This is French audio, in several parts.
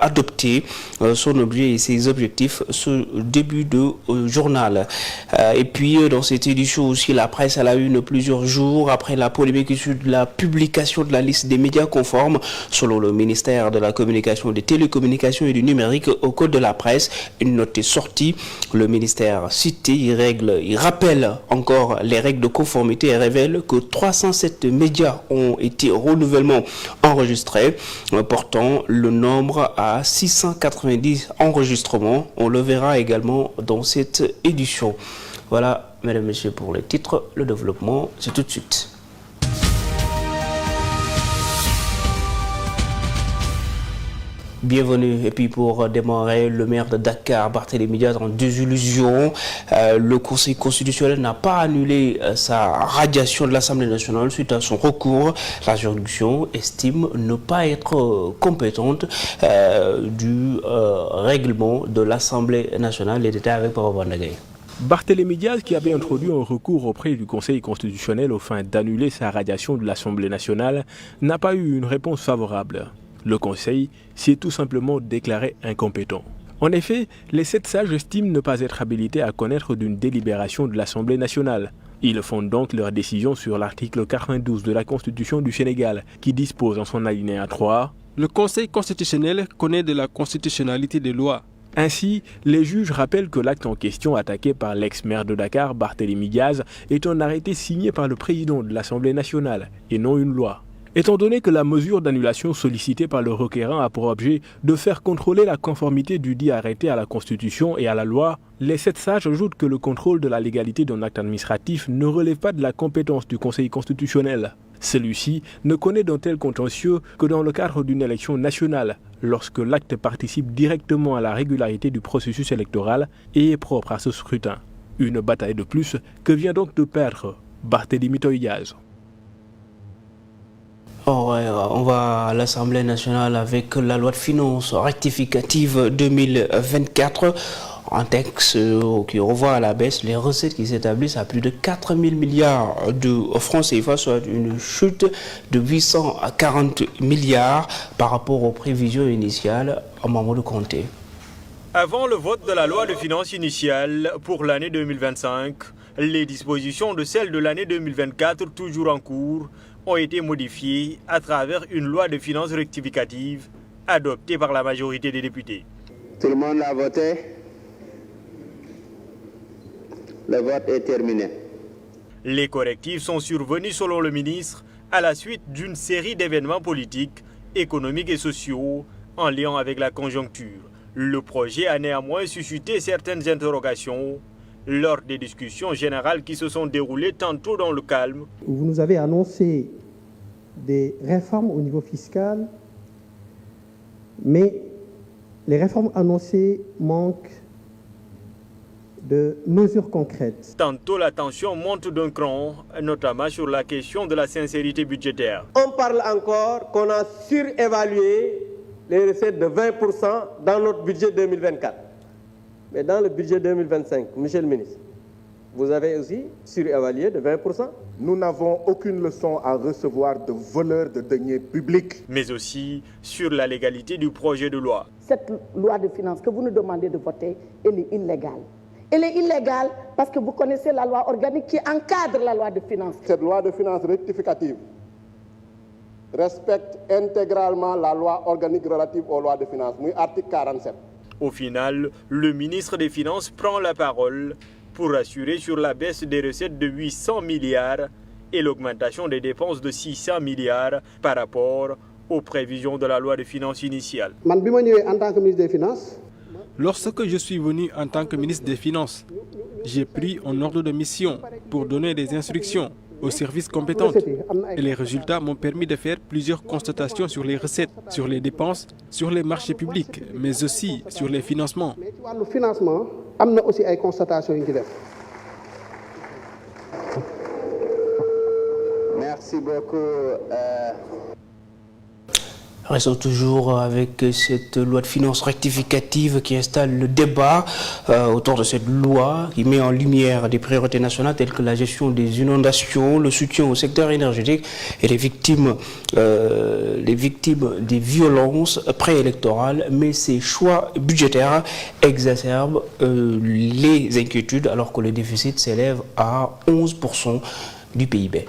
adopter son objet et ses objectifs ce début de journal. Et puis dans cette édition aussi, la presse à la une plusieurs jours après la polémique issue de la publication de la liste des médias conformes selon le ministère de la Communication, des Télécommunications et du Numérique au Code de la presse. Une note est sortie. Le ministère cité, il rappelle encore les règles de conformité et révèle que 307 médias ont été renouvellement enregistrés, portant le nombre à 690 enregistrements. On le verra également dans cette édition. Voilà, mesdames et messieurs, pour les titres. Le développement, c'est tout de suite. Bienvenue. Et puis pour démarrer, le maire de Dakar, Barthélémy Diaz, en désillusion. Le Conseil constitutionnel n'a pas annulé sa radiation de l'Assemblée nationale suite à son recours. La juridiction estime ne pas être compétente du règlement de l'Assemblée nationale. Les détails avec Papa Bandagaye. Barthélémy Diaz, qui avait introduit un recours auprès du Conseil constitutionnel au fin d'annuler sa radiation de l'Assemblée nationale, n'a pas eu une réponse favorable. Le Conseil s'y est tout simplement déclaré incompétent. En effet, les 7 sages estiment ne pas être habilités à connaître d'une délibération de l'Assemblée nationale. Ils fondent donc leur décision sur l'article 92 de la Constitution du Sénégal, qui dispose en son alinéa 3 « Le Conseil constitutionnel connaît de la constitutionnalité des lois. » Ainsi, les juges rappellent que l'acte en question attaqué par l'ex-maire de Dakar, Barthélémy Diaz, est un arrêté signé par le président de l'Assemblée nationale et non une loi. Étant donné que la mesure d'annulation sollicitée par le requérant a pour objet de faire contrôler la conformité du dit arrêté à la Constitution et à la loi, les 7 sages ajoutent que le contrôle de la légalité d'un acte administratif ne relève pas de la compétence du Conseil constitutionnel. Celui-ci ne connaît d'un tel contentieux que dans le cadre d'une élection nationale, lorsque l'acte participe directement à la régularité du processus électoral et est propre à ce scrutin. Une bataille de plus que vient donc de perdre Barthélémy Diaz. On va à l'Assemblée nationale avec la loi de finances rectificative 2024. Un texte qui revoit à la baisse les recettes qui s'établissent à plus de 4 000 milliards de francs CFA, soit une chute de 840 milliards par rapport aux prévisions initiales en moment de compter. Avant le vote de la loi de finances initiale pour l'année 2025, les dispositions de celle de l'année 2024, toujours en cours, ont été modifiées à travers une loi de finances rectificative adoptée par la majorité des députés. Tout le monde a voté. Le vote est terminé. Les correctifs sont survenus, selon le ministre, à la suite d'une série d'événements politiques, économiques et sociaux en lien avec la conjoncture. Le projet a néanmoins suscité certaines interrogations lors des discussions générales qui se sont déroulées tantôt dans le calme. Vous nous avez annoncé des réformes au niveau fiscal, mais les réformes annoncées manquent de mesures concrètes. Tantôt la tension monte d'un cran, notamment sur la question de la sincérité budgétaire. On parle encore qu'on a surévalué les recettes de 20% dans notre budget 2024. Mais dans le budget 2025, monsieur le ministre, vous avez aussi surévalué de 20%. Nous n'avons aucune leçon à recevoir de voleurs de deniers publics. Mais aussi sur la légalité du projet de loi. Cette loi de finances que vous nous demandez de voter, elle est illégale. Elle est illégale parce que vous connaissez la loi organique qui encadre la loi de finances. Cette loi de finances rectificative respecte intégralement la loi organique relative aux lois de finances, article 47. Au final, le ministre des Finances prend la parole pour rassurer sur la baisse des recettes de 800 milliards et l'augmentation des dépenses de 600 milliards par rapport aux prévisions de la loi de finances initiale. En tant que ministre des Finances, lorsque je suis venu en tant que ministre des Finances, j'ai pris un ordre de mission pour donner des instructions aux services compétents. Et les résultats m'ont permis de faire plusieurs constatations sur les recettes, sur les dépenses, sur les marchés publics, mais aussi sur les financements. Le financement, il y a aussi des constatations. Merci beaucoup. Restons toujours avec cette loi de finances rectificative qui installe le débat autour de cette loi qui met en lumière des priorités nationales telles que la gestion des inondations, le soutien au secteur énergétique et les victimes des violences préélectorales. Mais ces choix budgétaires exacerbent les inquiétudes alors que le déficit s'élève à 11% du PIB.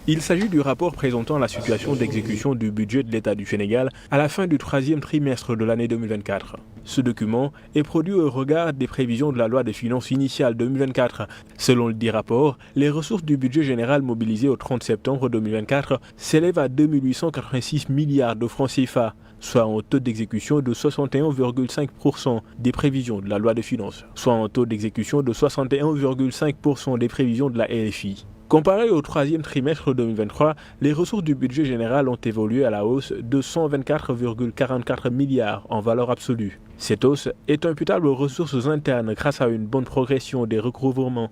Il s'agit du rapport présentant la situation d'exécution du budget de l'État du Sénégal à la fin du troisième trimestre de l'année 2024. Ce document est produit au regard des prévisions de la loi des finances initiale 2024. Selon le dit rapport, les ressources du budget général mobilisées au 30 septembre 2024 s'élèvent à 2 886 milliards de francs CFA, soit un taux d'exécution de 61,5% des prévisions de la loi des finances, soit un taux d'exécution de 61,5% des prévisions de la LFI. Comparé au troisième trimestre 2023, les ressources du budget général ont évolué à la hausse de 124,44 milliards en valeur absolue. Cette hausse est imputable aux ressources internes grâce à une bonne progression des recouvrements.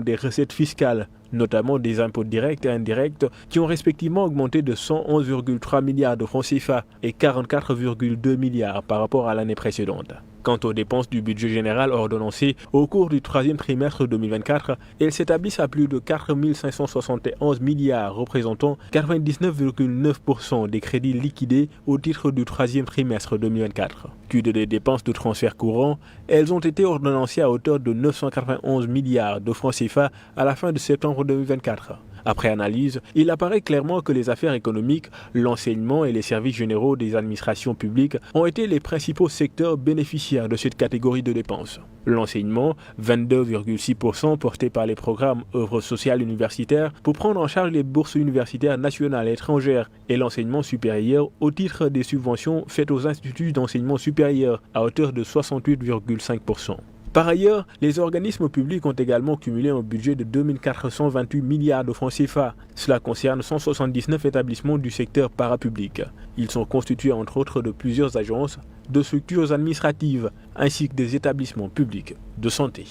des recettes fiscales, notamment des impôts directs et indirects, qui ont respectivement augmenté de 111,3 milliards de francs CFA et 44,2 milliards par rapport à l'année précédente. Quant aux dépenses du budget général ordonnancées au cours du troisième trimestre 2024, elles s'établissent à plus de 4 571 milliards, représentant 99,9% des crédits liquidés au titre du troisième trimestre 2024. Quid des dépenses de transfert courant, elles ont été ordonnancées à hauteur de 991 milliards de francs CFA à la fin de septembre 2024. Après analyse, il apparaît clairement que les affaires économiques, l'enseignement et les services généraux des administrations publiques ont été les principaux secteurs bénéficiaires de cette catégorie de dépenses. L'enseignement, 22,6% porté par les programmes œuvres sociales universitaires pour prendre en charge les bourses universitaires nationales et étrangères, et l'enseignement supérieur au titre des subventions faites aux instituts d'enseignement supérieur à hauteur de 68,5%. Par ailleurs, les organismes publics ont également cumulé un budget de 2 428 milliards de francs CFA. Cela concerne 179 établissements du secteur parapublic. Ils sont constitués entre autres de plusieurs agences, de structures administratives, ainsi que des établissements publics de santé.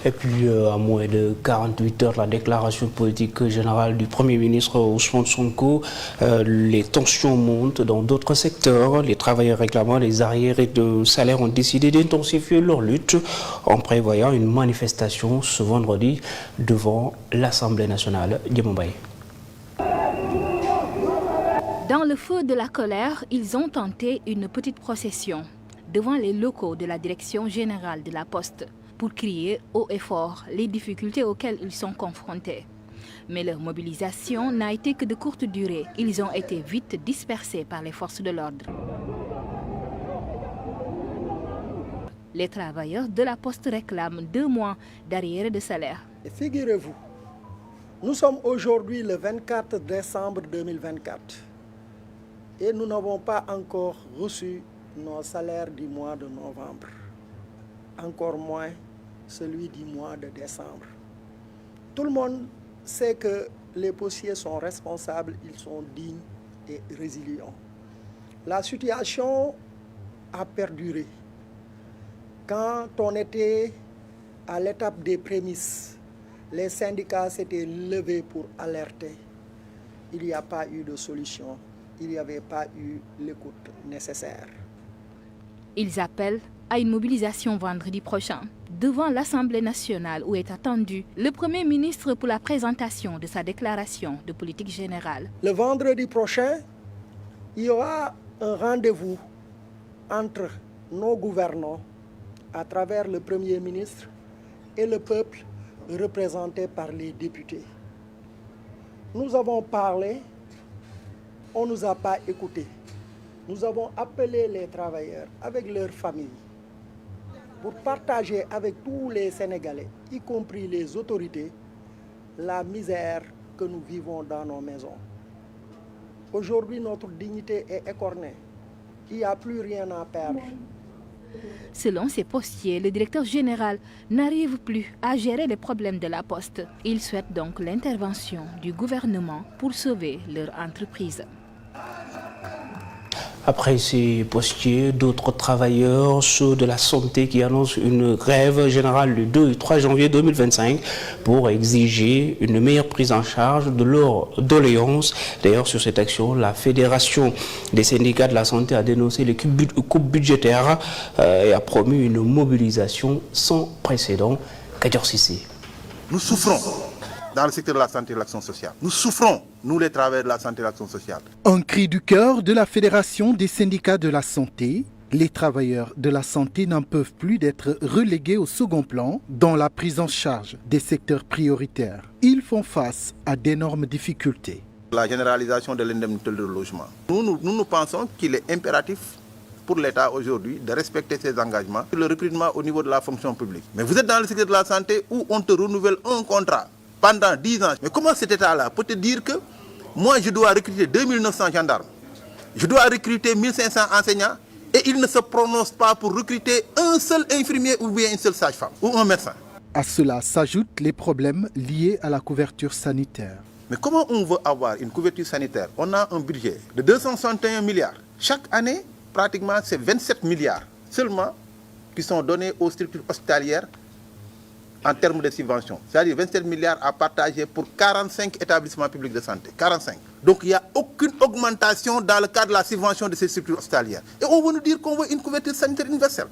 Et puis, à moins de 48 heures de la déclaration politique générale du Premier ministre Ousmane Sonko, les tensions montent dans d'autres secteurs. Les travailleurs réclamant les arriérés de salaire ont décidé d'intensifier leur lutte en prévoyant une manifestation ce vendredi devant l'Assemblée nationale. Diamombaye. Dans le feu de la colère, ils ont tenté une petite procession devant les locaux de la Direction générale de la Poste, pour crier haut et fort les difficultés auxquelles ils sont confrontés. Mais leur mobilisation n'a été que de courte durée. Ils ont été vite dispersés par les forces de l'ordre. Les travailleurs de la Poste réclament 2 mois d'arriérés de salaire. Et figurez-vous, nous sommes aujourd'hui le 24 décembre 2024 et nous n'avons pas encore reçu nos salaires du mois de novembre. Encore moins celui du mois de décembre. Tout le monde sait que les postiers sont responsables, ils sont dignes et résilients. La situation a perduré. Quand on était à l'étape des prémices, les syndicats s'étaient levés pour alerter. Il n'y a pas eu de solution, il n'y avait pas eu l'écoute nécessaire. Ils appellent à une mobilisation vendredi prochain devant l'Assemblée nationale où est attendu le Premier ministre pour la présentation de sa déclaration de politique générale. Le vendredi prochain, il y aura un rendez-vous entre nos gouvernants à travers le Premier ministre et le peuple représenté par les députés. Nous avons parlé, on ne nous a pas écoutés. Nous avons appelé les travailleurs avec leurs familles pour partager avec tous les Sénégalais, y compris les autorités, la misère que nous vivons dans nos maisons. Aujourd'hui, notre dignité est écornée. Il n'y a plus rien à perdre. Selon ces postiers, le directeur général n'arrive plus à gérer les problèmes de la Poste. Il souhaite donc l'intervention du gouvernement pour sauver leur entreprise. Après ces postiers, d'autres travailleurs, ceux de la santé qui annoncent une grève générale le 2 et 3 janvier 2025 pour exiger une meilleure prise en charge de leurs doléances. D'ailleurs, sur cette action, la Fédération des syndicats de la santé a dénoncé les coupes budgétaires et a promu une mobilisation sans précédent. Kadior Sissé. Nous souffrons dans le secteur de la santé et de l'action sociale. Nous souffrons, nous les travailleurs de la santé et de l'action sociale. Un cri du cœur de la Fédération des syndicats de la santé. Les travailleurs de la santé n'en peuvent plus d'être relégués au second plan dans la prise en charge des secteurs prioritaires. Ils font face à d'énormes difficultés. La généralisation de l'indemnité de logement. Nous pensons qu'il est impératif pour l'État aujourd'hui de respecter ses engagements sur le recrutement au niveau de la fonction publique. Mais vous êtes dans le secteur de la santé où on te renouvelle un contrat pendant 10 ans. Mais comment cet État-là peut te dire que moi je dois recruter 2900 gendarmes, je dois recruter 1500 enseignants et il ne se prononce pas pour recruter un seul infirmier ou bien une seule sage-femme ou un médecin? À cela s'ajoutent les problèmes liés à la couverture sanitaire. Mais comment on veut avoir une couverture sanitaire? On a un budget de 261 milliards. Chaque année, pratiquement, c'est 27 milliards seulement qui sont donnés aux structures hospitalières en termes de subventions. C'est-à-dire 27 milliards à partager pour 45 établissements publics de santé. 45. Donc il n'y a aucune augmentation dans le cadre de la subvention de ces structures hospitalières. Et on veut nous dire qu'on veut une couverture sanitaire universelle.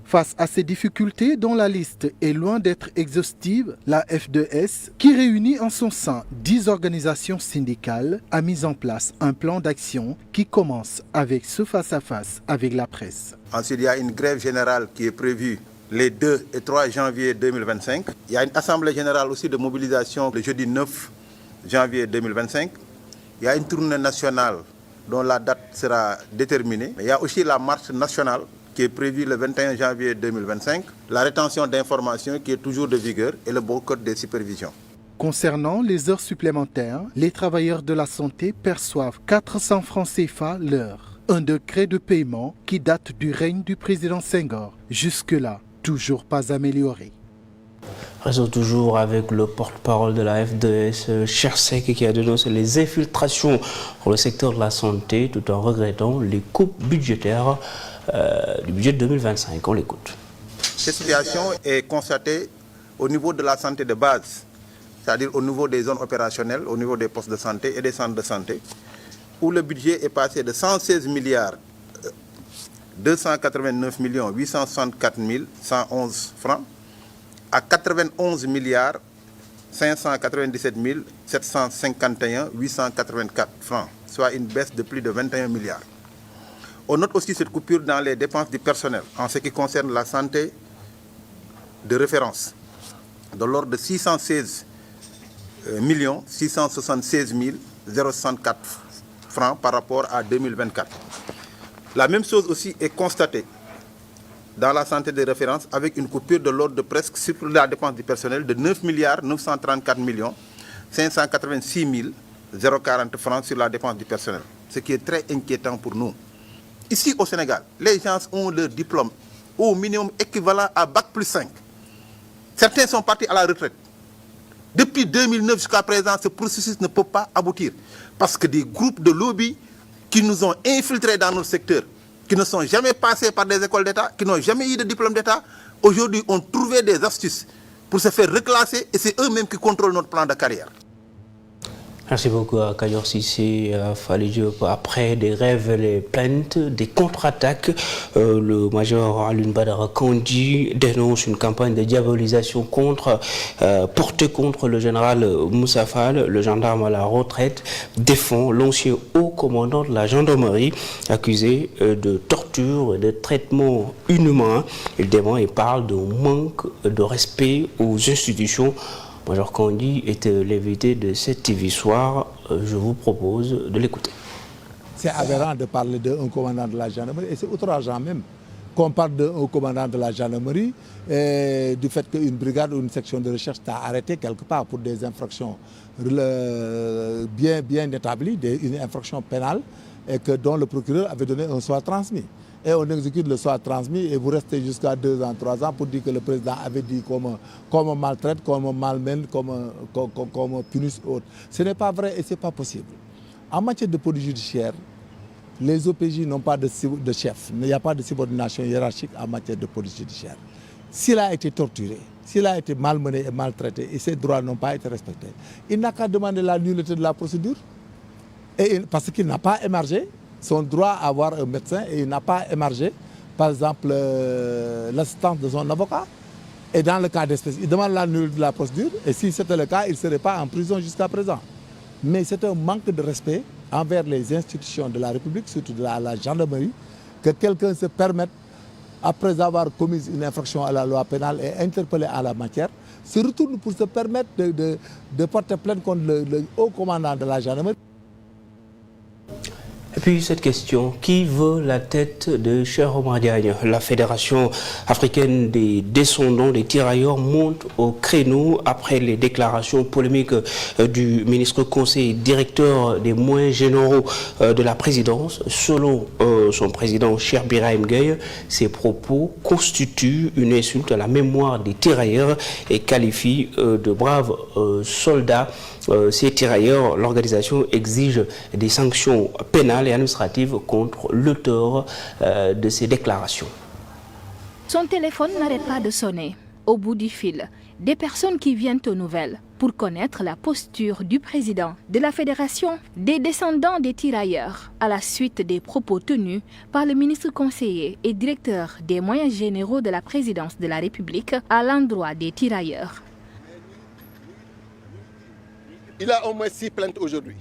Face à ces difficultés dont la liste est loin d'être exhaustive, la F2S, qui réunit en son sein 10 organisations syndicales, a mis en place un plan d'action qui commence avec ce face-à-face avec la presse. Ensuite, il y a une grève générale qui est prévue les 2 et 3 janvier 2025. Il y a une assemblée générale aussi de mobilisation le jeudi 9 janvier 2025. Il y a une tournée nationale dont la date sera déterminée. Mais il y a aussi la marche nationale qui est prévue le 21 janvier 2025, la rétention d'informations qui est toujours de vigueur et le boycott des supervisions. Concernant les heures supplémentaires, les travailleurs de la santé perçoivent 400 francs CFA l'heure. Un décret de paiement qui date du règne du président Senghor. Jusque-là, toujours pas amélioré. Restons toujours avec le porte-parole de la F2S, Chersek, qui a dénoncé les infiltrations pour le secteur de la santé tout en regrettant les coupes budgétaires du budget 2025. On l'écoute. Cette situation est constatée au niveau de la santé de base, c'est-à-dire au niveau des zones opérationnelles, au niveau des postes de santé et des centres de santé, où le budget est passé de 116 milliards 289 864 111 francs à 91 milliards 597 751 884 francs, soit une baisse de plus de 21 milliards. On note aussi cette coupure dans les dépenses du personnel en ce qui concerne la santé de référence, de l'ordre de 616 676 064 francs par rapport à 2024. La même chose aussi est constatée dans la santé de référence avec une coupure de l'ordre de presque sur la dépense du personnel de 9 934 586 040 francs sur la dépense du personnel, ce qui est très inquiétant pour nous. Ici au Sénégal, les gens ont leur diplôme au minimum équivalent à Bac+5. Certains sont partis à la retraite. Depuis 2009 jusqu'à présent, ce processus ne peut pas aboutir parce que des groupes de lobby qui nous ont infiltrés dans notre secteur, qui ne sont jamais passés par des écoles d'État, qui n'ont jamais eu de diplôme d'État, aujourd'hui ont trouvé des astuces pour se faire reclasser et c'est eux-mêmes qui contrôlent notre plan de carrière. Merci beaucoup à Kadior Sissé, Fally Diop. Après des rêves, les plaintes, des contre-attaques, le major Alioune Badara Kandji dénonce une campagne de diabolisation portée contre le général Moussa Fall, le gendarme à la retraite, défend l'ancien haut commandant de la gendarmerie accusé de torture et de traitement inhumain. Il dément et parle d'un manque de respect aux institutions. Major Kandji était l'invité de cette TV Soir. Je vous propose de l'écouter. C'est aberrant de parler d'un commandant de la gendarmerie et c'est outrageant même qu'on parle d'un commandant de la gendarmerie et du fait qu'une brigade ou une section de recherche t'a arrêté quelque part pour des infractions bien établies, une infraction pénale et dont le procureur avait donné un soit transmis. Et on exécute le soit transmis et vous restez jusqu'à 2 ans, 3 ans pour dire que le président avait dit qu'on maltraite, qu'on malmène, qu'on punisse autre. Ce n'est pas vrai et ce n'est pas possible. En matière de police judiciaire, les OPJ n'ont pas de chef. Il n'y a pas de subordination hiérarchique en matière de police judiciaire. S'il a été torturé, s'il a été malmené et maltraité et ses droits n'ont pas été respectés, il n'a qu'à demander la nullité de la procédure. Parce qu'il n'a pas émargé son droit à avoir un médecin et il n'a pas émargé, par exemple, l'assistance de son avocat. Et dans le cas d'espèce, il demande la nullité de la procédure et si c'était le cas, il ne serait pas en prison jusqu'à présent. Mais c'est un manque de respect envers les institutions de la République, surtout de la gendarmerie, que quelqu'un se permette, après avoir commis une infraction à la loi pénale et interpellé à la matière, se retourne pour se permettre de porter plainte contre le haut commandant de la gendarmerie. Et puis cette question, qui veut la tête de Cheikh Oumar Diagne? La Fédération africaine des descendants des tirailleurs monte au créneau après les déclarations polémiques du ministre conseiller directeur des moyens généraux de la présidence. Selon son président Cheikh Birahim Gueye, ces propos constituent une insulte à la mémoire des tirailleurs et qualifient de braves soldats. Ces tirailleurs, l'organisation exige des sanctions pénales et administratives contre l'auteur de ces déclarations. Son téléphone n'arrête pas de sonner. Au bout du fil, des personnes qui viennent aux nouvelles pour connaître la posture du président de la Fédération des descendants des tirailleurs à la suite des propos tenus par le ministre conseiller et directeur des moyens généraux de la présidence de la République à l'endroit des tirailleurs. Il a au moins 6 plaintes aujourd'hui.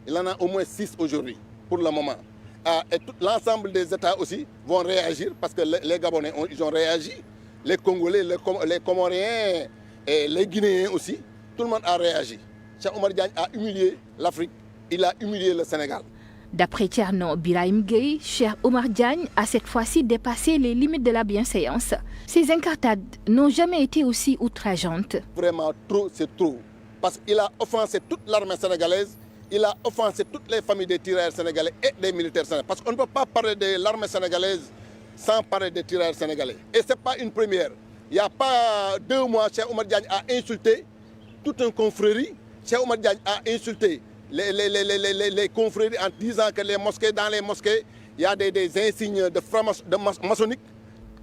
Il en a au moins 6 aujourd'hui, pour le moment. Et l'ensemble des États aussi vont réagir, parce que les Gabonais ils ont réagi, les Congolais, les Comoriens et les Guinéens aussi. Tout le monde a réagi. Cheikh Oumar Diagne a humilié l'Afrique, il a humilié le Sénégal. D'après Thierno Birahim Gueye, Cheikh Oumar Diagne a cette fois-ci dépassé les limites de la bienséance. Ces incartades n'ont jamais été aussi outrageantes. Vraiment trop, c'est trop. Parce qu'il a offensé toute l'armée sénégalaise, il a offensé toutes les familles des tirailleurs sénégalais et des militaires sénégalais. Parce qu'on ne peut pas parler de l'armée sénégalaise sans parler des tirailleurs sénégalais. Et ce n'est pas une première. Il n'y a pas 2 mois, Cheikh Oumar Diagne a insulté toute une confrérie. Cheikh Oumar Diagne a insulté les confréries en disant que dans les mosquées, il y a des insignes de maçonnique.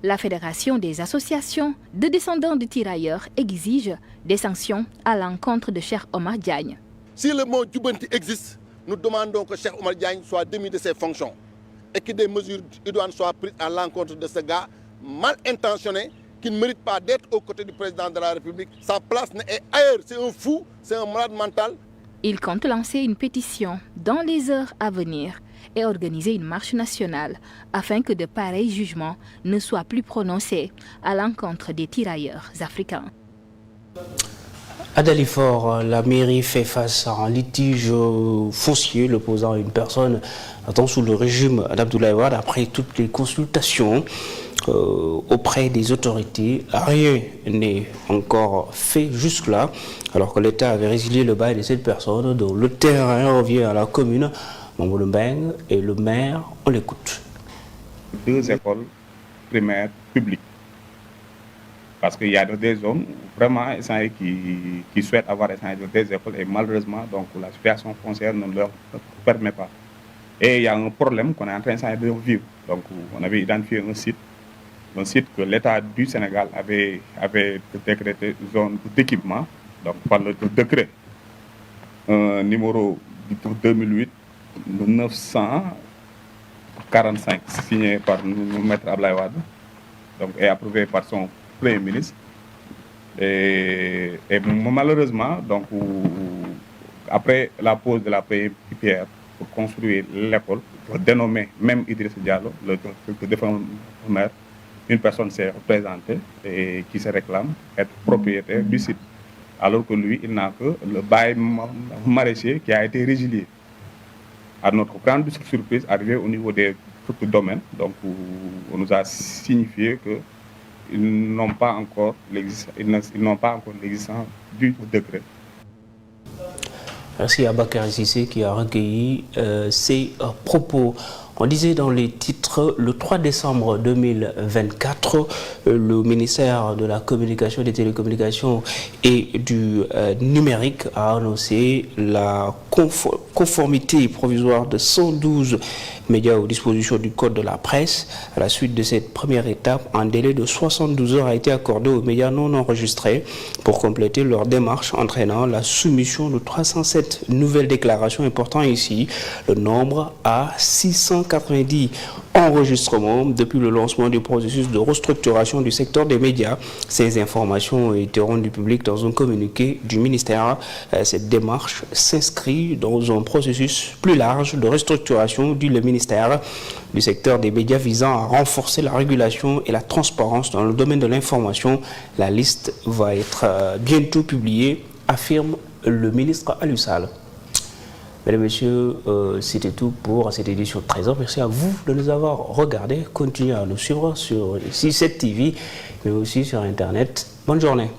La Fédération des associations de descendants de tirailleurs exige des sanctions à l'encontre de Cheikh Oumar Diagne. Si le mot Djoubanti existe, nous demandons que Cheikh Oumar Diagne soit démis de ses fonctions et que des mesures idoines soient prises à l'encontre de ce gars mal intentionné qui ne mérite pas d'être aux côtés du président de la République. Sa place est ailleurs, c'est un fou, c'est un malade mental. Il compte lancer une pétition dans les heures à venir et organiser une marche nationale afin que de pareils jugements ne soient plus prononcés à l'encontre des tirailleurs africains. À Dalifort, la mairie fait face à un litige foncier l'opposant à une personne sous le régime d'Abdoulaye Wade. Après toutes les consultations auprès des autorités, rien n'est encore fait jusque-là, alors que l'État avait résilié le bail de cette personne, dont le terrain revient à la commune. Mamadou Mbeng et le maire, on l'écoute. 2 écoles primaires publiques. Parce qu'il y a des zones vraiment qui souhaitent avoir des écoles et malheureusement donc, la situation foncière ne leur permet pas. Et il y a un problème qu'on est en train de vivre. Donc on avait identifié un site que l'État du Sénégal avait décrété zone d'équipement, donc par le décret numéro 2008. 945 signé par Maître Abdoulaye Wade donc et approuvé par son Premier ministre et malheureusement donc après la pose de la pierre pour construire l'école dénommée même Idriss Diallo, le défunt maire, une personne s'est représentée et qui se réclame être propriétaire du site alors que lui il n'a que le bail maraîcher qui a été résilié. À notre grande surprise, arrivé au niveau des domaines, donc on nous a signifié qu'ils n'ont pas encore l'existence du décret. Merci à Bakary Cissé qui a recueilli ces propos. On disait dans les titres, le 3 décembre 2024, le ministère de la Communication, des Télécommunications et du Numérique a annoncé la conformité provisoire de 112 médias aux dispositions du Code de la presse. À la suite de cette première étape, un délai de 72 heures a été accordé aux médias non enregistrés pour compléter leur démarche, entraînant la soumission de 307 nouvelles déclarations, important ici le nombre à 690 enregistrements depuis le lancement du processus de restructuration du secteur des médias. Ces informations ont été rendues publiques dans un communiqué du ministère. Cette démarche s'inscrit dans un processus plus large de restructuration du ministère du secteur des médias visant à renforcer la régulation et la transparence dans le domaine de l'information. La liste va être bientôt publiée, affirme le ministre Aliou Sall. Mesdames et messieurs, c'était tout pour cette édition de Trésor. Merci à vous de nous avoir regardés. Continuez à nous suivre sur 7 TV, mais aussi sur Internet. Bonne journée.